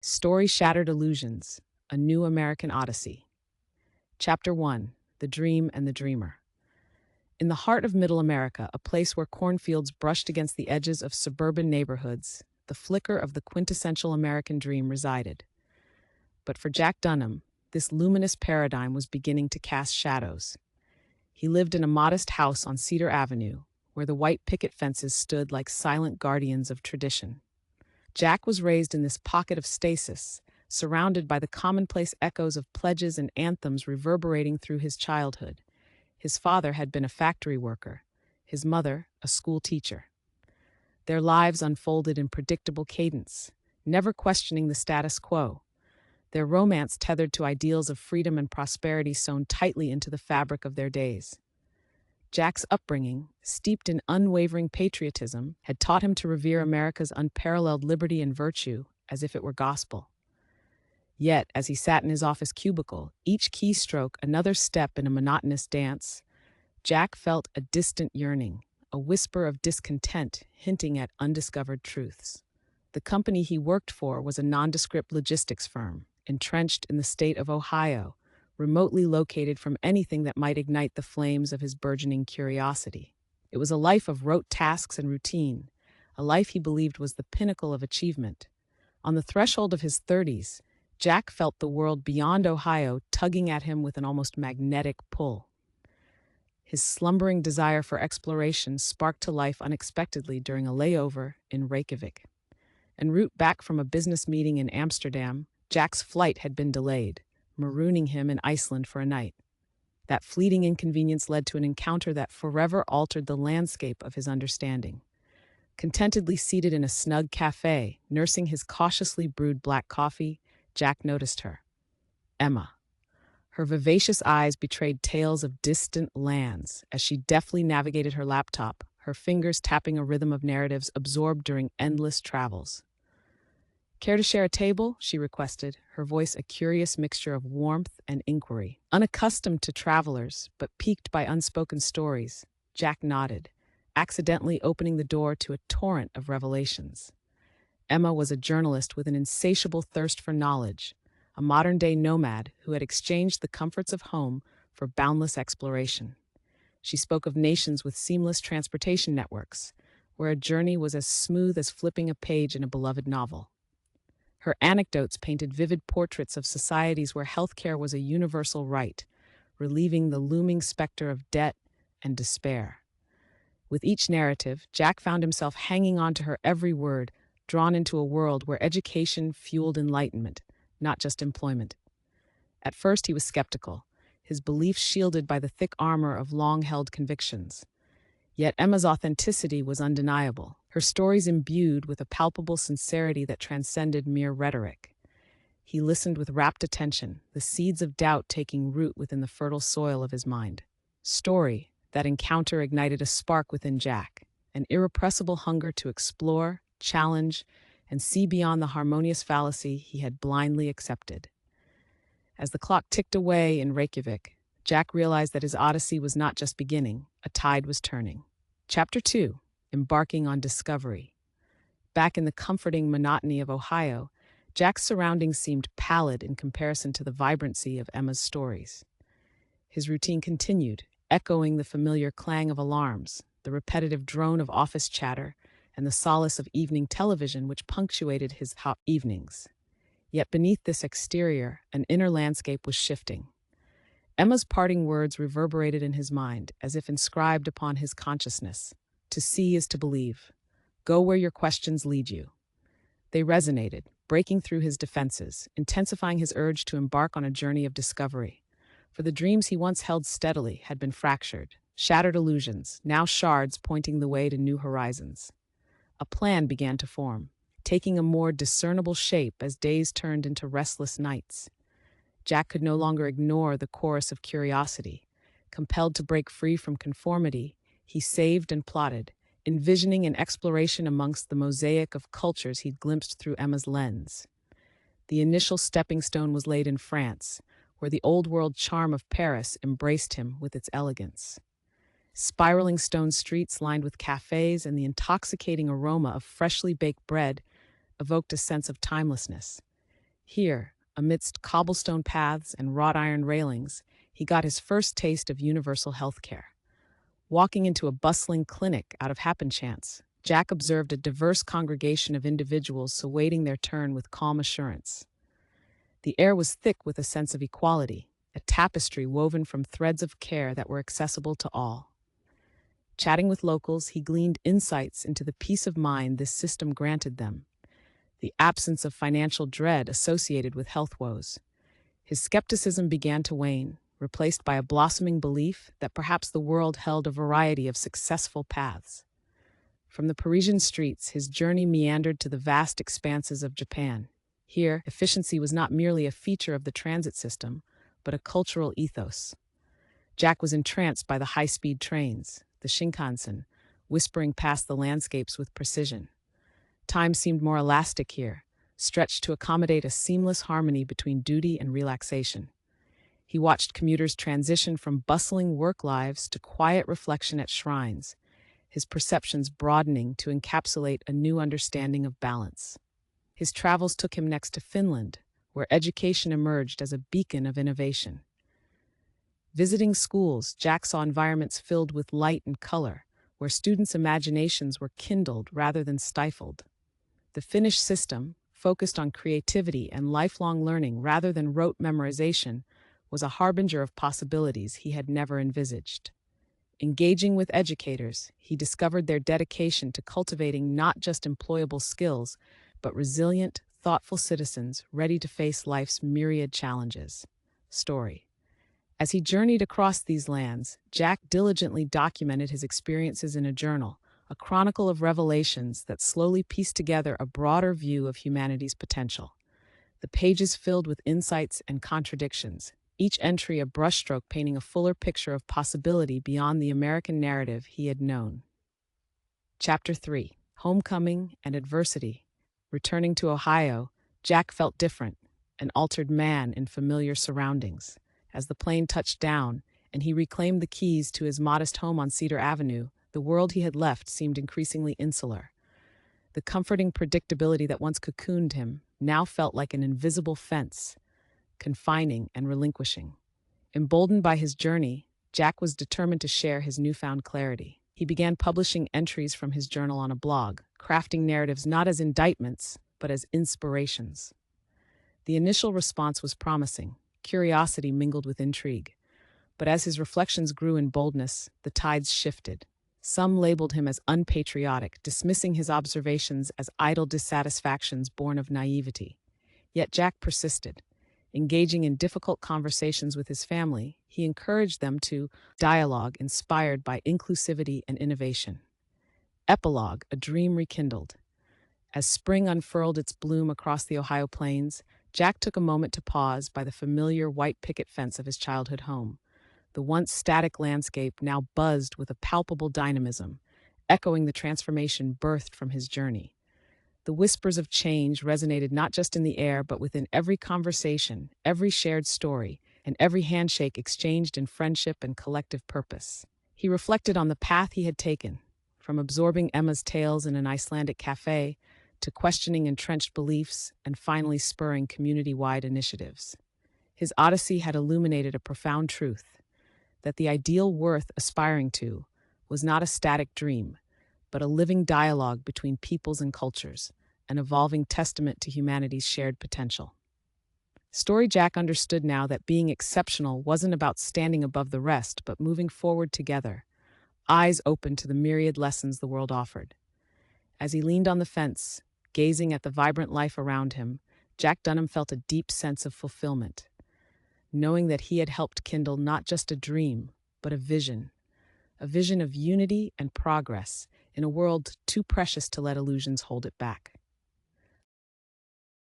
Story-Shattered Illusions, A New American Odyssey. Chapter 1, The Dream and the Dreamer. In the heart of Middle America, a place where cornfields brushed against the edges of suburban neighborhoods, the flicker of the quintessential American dream resided. But for Jack Dunham, this luminous paradigm was beginning to cast shadows. He lived in a modest house on Cedar Avenue, where the white picket fences stood like silent guardians of tradition. Jack was raised in this pocket of stasis, surrounded by the commonplace echoes of pledges and anthems reverberating through his childhood. His father had been a factory worker, his mother a school teacher. Their lives unfolded in predictable cadence, never questioning the status quo. Their romance tethered to ideals of freedom and prosperity sewn tightly into the fabric of their days. Jack's upbringing, steeped in unwavering patriotism, had taught him to revere America's unparalleled liberty and virtue as if it were gospel. Yet, as he sat in his office cubicle, each keystroke another step in a monotonous dance, Jack felt a distant yearning, a whisper of discontent hinting at undiscovered truths. The company he worked for was a nondescript logistics firm, entrenched in the state of Ohio, remotely located from anything that might ignite the flames of his burgeoning curiosity. It was a life of rote tasks and routine, a life he believed was the pinnacle of achievement. On the threshold of his 30s, Jack felt the world beyond Ohio tugging at him with an almost magnetic pull. His slumbering desire for exploration sparked to life unexpectedly during a layover in Reykjavik. En route back from a business meeting in Amsterdam, Jack's flight had been delayed, marooning him in Iceland for a night. That fleeting inconvenience led to an encounter that forever altered the landscape of his understanding. Contentedly seated in a snug cafe, nursing his cautiously brewed black coffee, Jack noticed her. Emma. Her vivacious eyes betrayed tales of distant lands as she deftly navigated her laptop, her fingers tapping a rhythm of narratives absorbed during endless travels. "Care to share a table?" she requested, her voice a curious mixture of warmth and inquiry. Unaccustomed to travelers, but piqued by unspoken stories, Jack nodded, accidentally opening the door to a torrent of revelations. Emma was a journalist with an insatiable thirst for knowledge, a modern-day nomad who had exchanged the comforts of home for boundless exploration. She spoke of nations with seamless transportation networks, where a journey was as smooth as flipping a page in a beloved novel. Her anecdotes painted vivid portraits of societies where healthcare was a universal right, relieving the looming specter of debt and despair. With each narrative, Jack found himself hanging on to her every word, drawn into a world where education fueled enlightenment, not just employment. At first he was skeptical, his beliefs shielded by the thick armor of long-held convictions. Yet Emma's authenticity was undeniable, her stories imbued with a palpable sincerity that transcended mere rhetoric. He listened with rapt attention, the seeds of doubt taking root within the fertile soil of his mind. That encounter ignited a spark within Jack, an irrepressible hunger to explore, challenge, and see beyond the harmonious fallacy he had blindly accepted. As the clock ticked away in Reykjavik, Jack realized that his odyssey was not just beginning, a tide was turning. Chapter 2, Embarking on Discovery. Back in the comforting monotony of Ohio, Jack's surroundings seemed pallid in comparison to the vibrancy of Emma's stories. His routine continued, echoing the familiar clang of alarms, the repetitive drone of office chatter, and the solace of evening television which punctuated his hot evenings. Yet beneath this exterior, an inner landscape was shifting. Emma's parting words reverberated in his mind, as if inscribed upon his consciousness. "To see is to believe. Go where your questions lead you." They resonated, breaking through his defenses, intensifying his urge to embark on a journey of discovery. For the dreams he once held steadily had been fractured, shattered illusions, now shards pointing the way to new horizons. A plan began to form, taking a more discernible shape as days turned into restless nights. Jack could no longer ignore the chorus of curiosity. Compelled to break free from conformity, he saved and plotted, envisioning an exploration amongst the mosaic of cultures he'd glimpsed through Emma's lens. The initial stepping stone was laid in France, where the old-world charm of Paris embraced him with its elegance. Spiraling stone streets lined with cafes and the intoxicating aroma of freshly baked bread evoked a sense of timelessness. Here, amidst cobblestone paths and wrought iron railings, he got his first taste of universal health care. Walking into a bustling clinic out of happenchance, Jack observed a diverse congregation of individuals awaiting their turn with calm assurance. The air was thick with a sense of equality, a tapestry woven from threads of care that were accessible to all. Chatting with locals, he gleaned insights into the peace of mind this system granted them, the absence of financial dread associated with health woes. His skepticism began to wane, replaced by a blossoming belief that perhaps the world held a variety of successful paths. From the Parisian streets, his journey meandered to the vast expanses of Japan. Here, efficiency was not merely a feature of the transit system, but a cultural ethos. Jack was entranced by the high-speed trains, the Shinkansen, whispering past the landscapes with precision. Time seemed more elastic here, stretched to accommodate a seamless harmony between duty and relaxation. He watched commuters transition from bustling work lives to quiet reflection at shrines, his perceptions broadening to encapsulate a new understanding of balance. His travels took him next to Finland, where education emerged as a beacon of innovation. Visiting schools, Jack saw environments filled with light and color, where students' imaginations were kindled rather than stifled. The Finnish system, focused on creativity and lifelong learning rather than rote memorization, was a harbinger of possibilities he had never envisaged. Engaging with educators, he discovered their dedication to cultivating not just employable skills, but resilient, thoughtful citizens ready to face life's myriad challenges. Story. As he journeyed across these lands, Jack diligently documented his experiences in a journal, a chronicle of revelations that slowly pieced together a broader view of humanity's potential. The pages filled with insights and contradictions, each entry a brushstroke painting a fuller picture of possibility beyond the American narrative he had known. Chapter 3. Homecoming and Adversity. Returning to Ohio, Jack felt different, an altered man in familiar surroundings. As the plane touched down, and he reclaimed the keys to his modest home on Cedar Avenue, the world he had left seemed increasingly insular. The comforting predictability that once cocooned him now felt like an invisible fence, confining and relinquishing. Emboldened by his journey, Jack was determined to share his newfound clarity. He began publishing entries from his journal on a blog, crafting narratives not as indictments, but as inspirations. The initial response was promising, curiosity mingled with intrigue. But as his reflections grew in boldness, the tides shifted. Some labeled him as unpatriotic, dismissing his observations as idle dissatisfactions born of naivety. Yet Jack persisted. Engaging in difficult conversations with his family, he encouraged them to dialogue inspired by inclusivity and innovation. Epilogue, a dream rekindled. As spring unfurled its bloom across the Ohio plains, Jack took a moment to pause by the familiar white picket fence of his childhood home. The once static landscape now buzzed with a palpable dynamism, echoing the transformation birthed from his journey. The whispers of change resonated not just in the air, but within every conversation, every shared story, and every handshake exchanged in friendship and collective purpose. He reflected on the path he had taken, from absorbing Emma's tales in an Icelandic cafe to questioning entrenched beliefs and finally spurring community-wide initiatives. His odyssey had illuminated a profound truth, that the ideal worth aspiring to was not a static dream, but a living dialogue between peoples and cultures, an evolving testament to humanity's shared potential. Story Jack understood now that being exceptional wasn't about standing above the rest, but moving forward together, eyes open to the myriad lessons the world offered. As he leaned on the fence, gazing at the vibrant life around him, Jack Dunham felt a deep sense of fulfillment, knowing that he had helped kindle not just a dream, but a vision of unity and progress in a world too precious to let illusions hold it back.